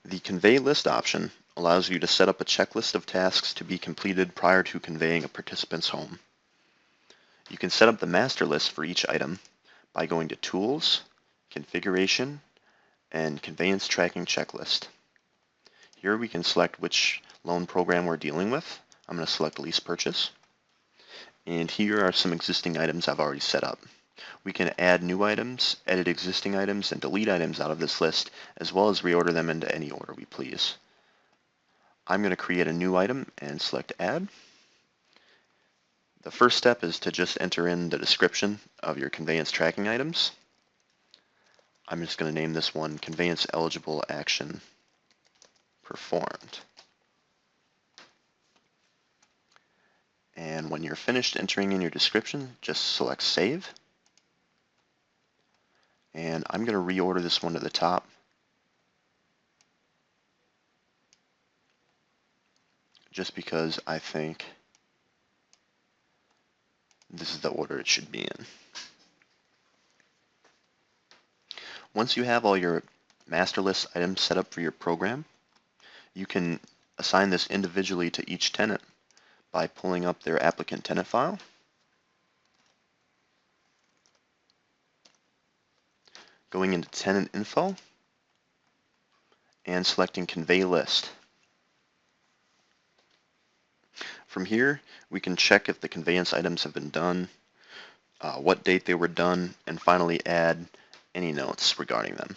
The Convey List option allows you to set up a checklist of tasks to be completed prior to conveying a participant's home. You can set up the master list for each item by going to Tools, Configuration, and Conveyance Tracking Checklist. Here we can select which loan program we're dealing with. I'm going to select Lease Purchase. And here are some existing items I've already set up. We can add new items, edit existing items, and delete items out of this list, as well as reorder them into any order we please. I'm going to create a new item and select Add. The first step is to just enter in the description of your conveyance tracking items. I'm just going to name this one Conveyance Eligible Action Performed. And when you're finished entering in your description, just select Save. And I'm going to reorder this one to the top. Just because I think this is the order it should be in. Once you have all your master list items set up for your program, you can assign this individually to each tenant by pulling up their applicant tenant file, going into tenant info, and selecting Convey List. From here, we can check if the conveyance items have been done, what date they were done, and finally add any notes regarding them.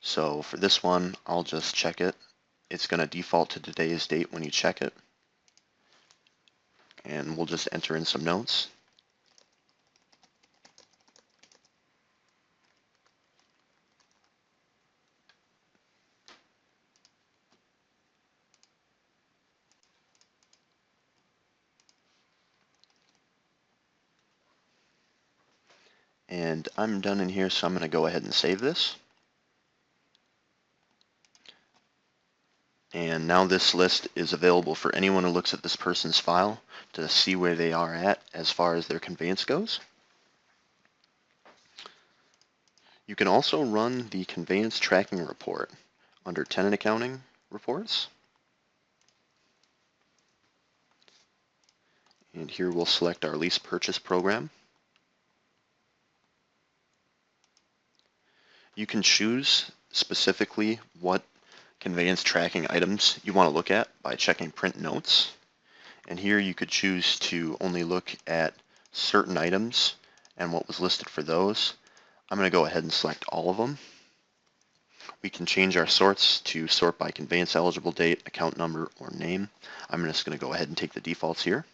So for this one, I'll just check it. It's going to default to today's date when you check it. And we'll just enter in some notes. And I'm done in here, so I'm going to go ahead and save this. And now this list is available for anyone who looks at this person's file to see where they are at as far as their conveyance goes. You can also run the conveyance tracking report under Tenant Accounting Reports. And here we'll select our lease purchase program. You can choose specifically what conveyance tracking items you want to look at by checking Print Notes. And here you could choose to only look at certain items and what was listed for those. I'm going to go ahead and select all of them. We can change our sorts to sort by conveyance eligible date, account number, or name. I'm just going to go ahead and take the defaults here.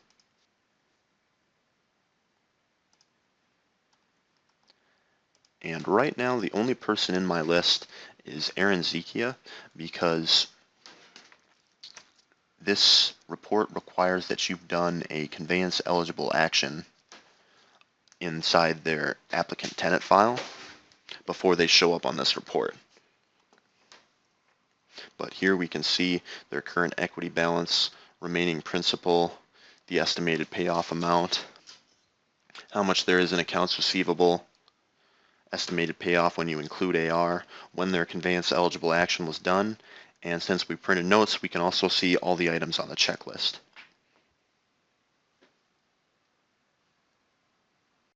And right now, the only person in my list is Aaron Zekia, because this report requires that you've done a conveyance eligible action inside their applicant tenant file before they show up on this report. But here we can see their current equity balance, remaining principal, the estimated payoff amount, how much there is in accounts receivable, estimated payoff when you include AR, when their conveyance eligible action was done, and since we printed notes, we can also see all the items on the checklist.